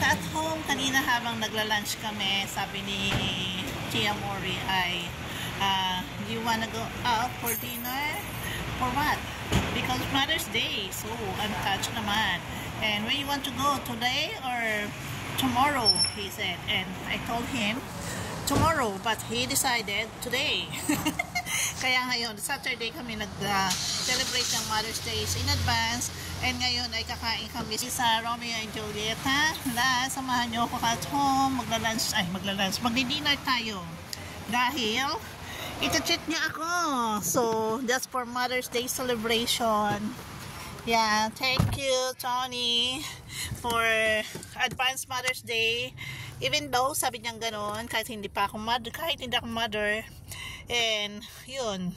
ka at home, kanina habang nagla-lunch kami, sabi ni Tia Mori ay, you wanna go out for dinner? For what? Because Mother's Day, so I'm touched naman. And where you want to go, today or tomorrow? He said, and I told him tomorrow, but he decided today. Kaya ngayon, Saturday kami nag-celebrate ng Mother's Day in advance. And ngayon ay kakain kami sa Romeo and Julieta. Samahan nyo ako at home. Magdi-dinner tayo. Dahil, ita-treat niya ako. So, that's for Mother's Day celebration. Yeah, thank you, Tony, for advance Mother's Day. Even though, sabi niya gano'n, kahit hindi ako mother, and yun,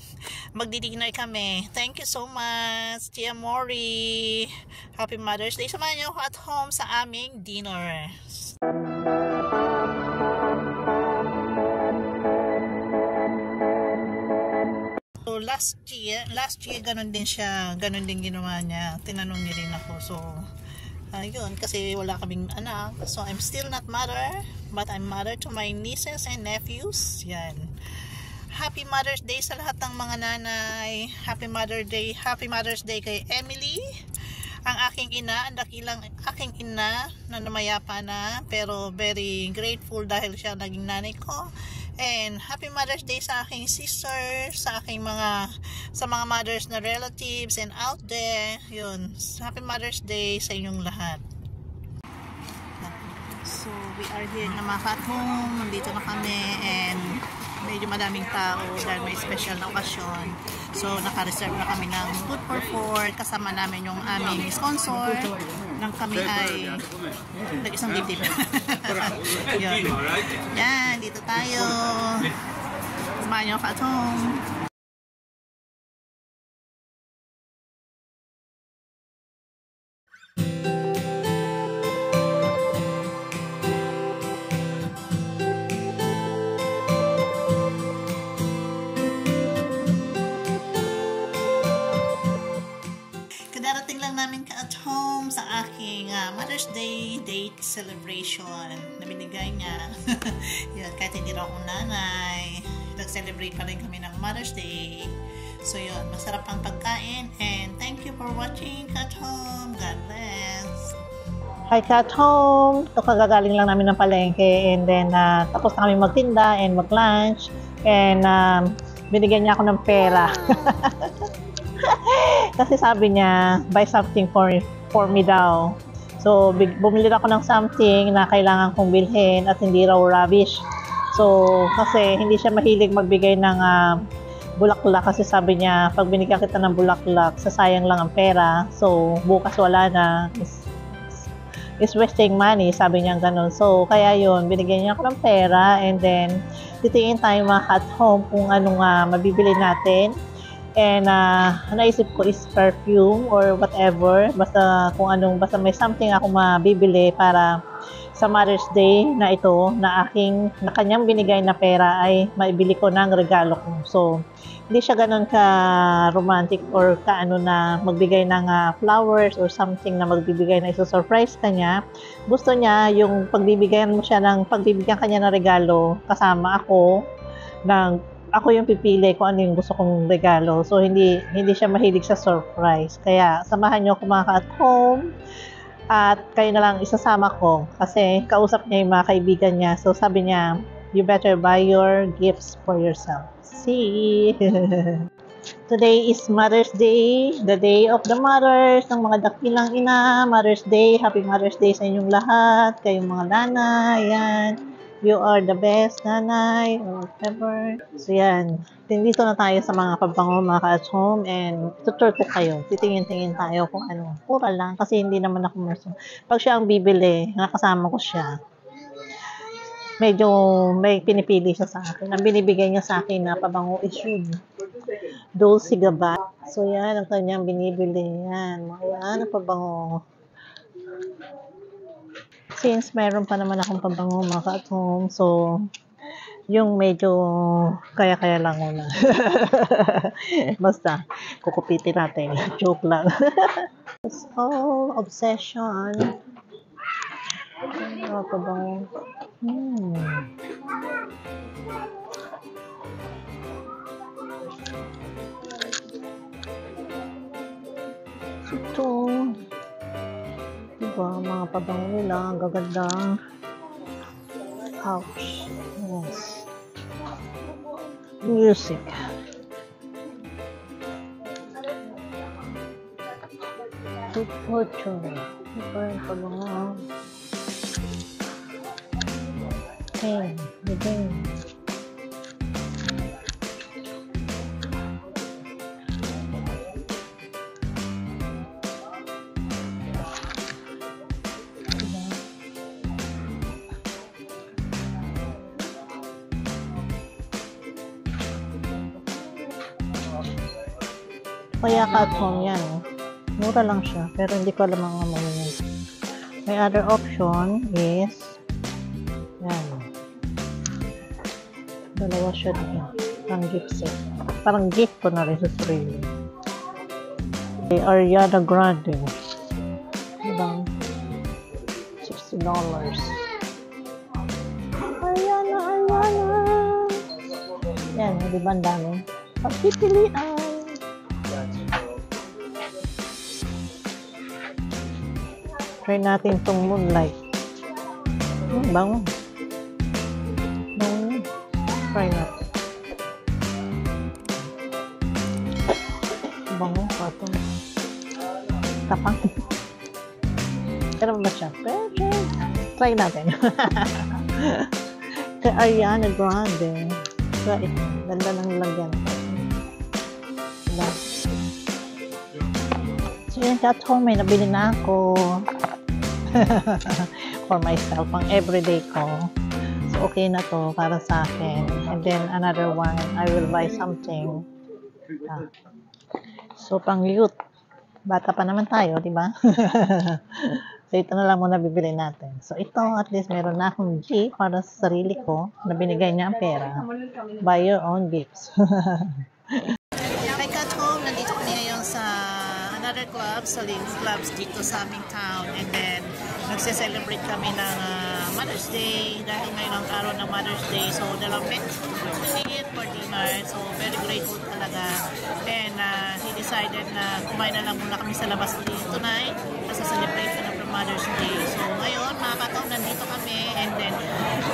magdi-dinner kami. Thank you so much, Tia Mori. Happy Mother's Day. Samahan niyo ako at home sa aming dinner. So last year ganun din siya, ganun din ginawa niya. Tinanong niya rin ako. So yun, kasi wala kaming anak. So I'm still not mother, but I'm mother to my nieces and nephews. Yan. Happy Mother's Day sa lahat ng mga nanay. Happy Mother's Day kay Emily, ang aking ina, ang dakilang aking ina na namayapa na, pero very grateful dahil siya naging nanay ko. And Happy Mother's Day sa aking sister, sa mga mothers na relatives and out there. Yun, Happy Mother's Day sa inyong lahat. So we are here na mga home. Nandito na kami and medyo madaming tao dahil may special na okasyon. So naka-reserve na kami ng food for four. Kasama namin yung aming sponsor nang kami ay nag-isang dibdib. Yan, dito tayo. Samahan nyo ka at home. Kadarating lang namin ka at home sa aking Mother's Day date celebration na binigay niya. Yun, kahit hindi raw akong nanay, nag-celebrate pa rin kami ng Mother's Day. So yun, masarap ang pagkain and thank you for watching ka at home. God bless. Hi ka at home. Ito kagagaling lang namin ng palengke and then tapos na kami magtinda and mag-lunch and binigyan niya ako ng pera. Kasi sabi niya, buy something for me daw. So, bumili ako ng something na kailangan kong bilhin at hindi raw rubbish. So, kasi hindi siya mahilig magbigay ng bulaklak kasi sabi niya, pag binigyan kita ng bulaklak, sasayang lang ang pera. So, bukas wala na. Is wasting money, sabi niya ganun. So, kaya yun, binigyan niya ako ng pera and then, titingin tayo mga at home kung anong mabibili natin. And naisip ko is perfume or whatever, basta may something ako mabibili para sa Mother's Day na ito na kanyang binigay na pera ay maibili ko ng regalo ko. So hindi siya ganun ka romantic or na magbigay ng flowers or something na magbibigay na iso-surprise kanya. Gusto niya yung pagbibigyan kanya ng regalo kasama ako ako yung pipili kung ano yung gusto kong regalo. So, hindi siya mahilig sa surprise. Kaya, samahan nyo ako mga at home. At kayo na lang isasama ko. Kasi, kausap niya yung mga kaibigan niya. So, sabi niya, you better buy your gifts for yourself. See? Today is Mother's Day. The day of the mothers. Ng mga dakilang ina. Mother's Day. Happy Mother's Day sa inyong lahat. Kayong mga nanay. Yan. You are the best, nanay, or whatever. So, yan. Dito na tayo sa mga pabango, mga at home, and tutur ko kayo. Titingin-tingin tayo kung ano. Pura lang, kasi hindi naman ako merso. Pag siya ang bibili, nakasama ko siya. Medyo may pinipili siya sa akin. Ang binibigay niya sa akin na pabango is yun. Dolce Gabbana. So, yan ang kanyang binibili. Yan. Yan ang pabango. Since mayroon pa naman akong pabango mga at home, so yung medyo kaya-kaya lang muna. Basta, kukupitin natin. Joke lang. So, obsession. Nakakabango. Ito. Diba, mga pabango nila. Ang gaganda. Ouch. Yes. Music. Good fortune. Ito yung pabango. Okay, begin. Kaya ka at home yan. Mura lang siya, pero hindi ko alam ang amoy niya. May other option is yan. Dalawa siya din. Parang gift set. Parang gift ko na rin sa sarili. Ariana Grande. Ibang $60. Ariana. Yan, di ba ang dami? Pagpipilian. Try natin itong Moonlight. Bango. Bango. Try natin. Bango pa ito. Tapang. Pero ba siya? Perfect. Try natin. Kay Ariana Grande. Try ito. Ganda ng lagyan. Diba? So yun, at home may nabili na ako. For myself, pang everyday ko. So, okay na to para sa akin. And then, another one, I will buy something. So, pang youth. Bata pa naman tayo, di ba? So, ito na lang muna bibili natin. So, ito, at least, meron na akong G para sa sarili ko na binigay niya ang pera. Buy your own gifts. Hi, Kat Home. Nandito kami ngayon sa another club, sa Links Clubs dito sa aming town. And then, nagse-celebrate kami ng Mother's Day dahil ngayon ang araw ng Mother's Day. So, dalawang met for dinner. So, very grateful talaga. And he decided na kumain na lang muna kami sa labas tonight sa celebration of the Mother's Day. So, ngayon, mga katong, nandito kami. And then,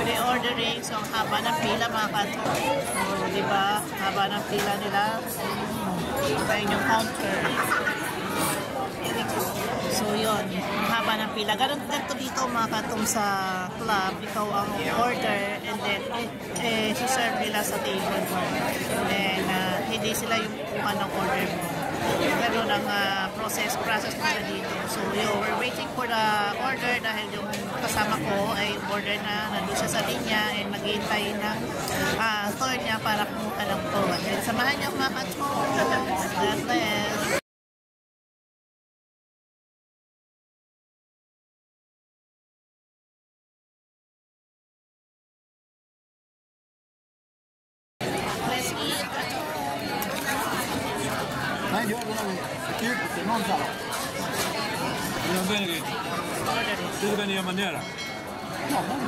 we're ordering. So, ang haba ng pila, mga katong. So, diba? Haba ng pila nila. Kain yung counter. So, yun. Ang haba ng pila. Ganito dito, mga katong sa club. Ikaw ang order and then suserve nila sa table mo. And then, hindi sila yung kuha ng order mo. Ganun ang process nila dito. So, we're waiting for the order dahil yung kasama ko ay order na nandun siya sa linya and maghihintay ng turn niya para kumuha ng phone. And samahan niyo mga katong. God bless. Non sa. Andiamo bene che? Tu veni a maniera? No, non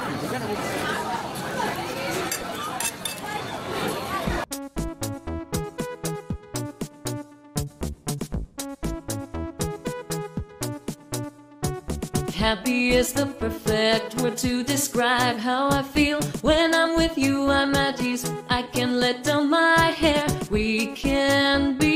Happy is the perfect word to describe how I feel. When I'm with you, I'm at ease. I can let down my hair. We can be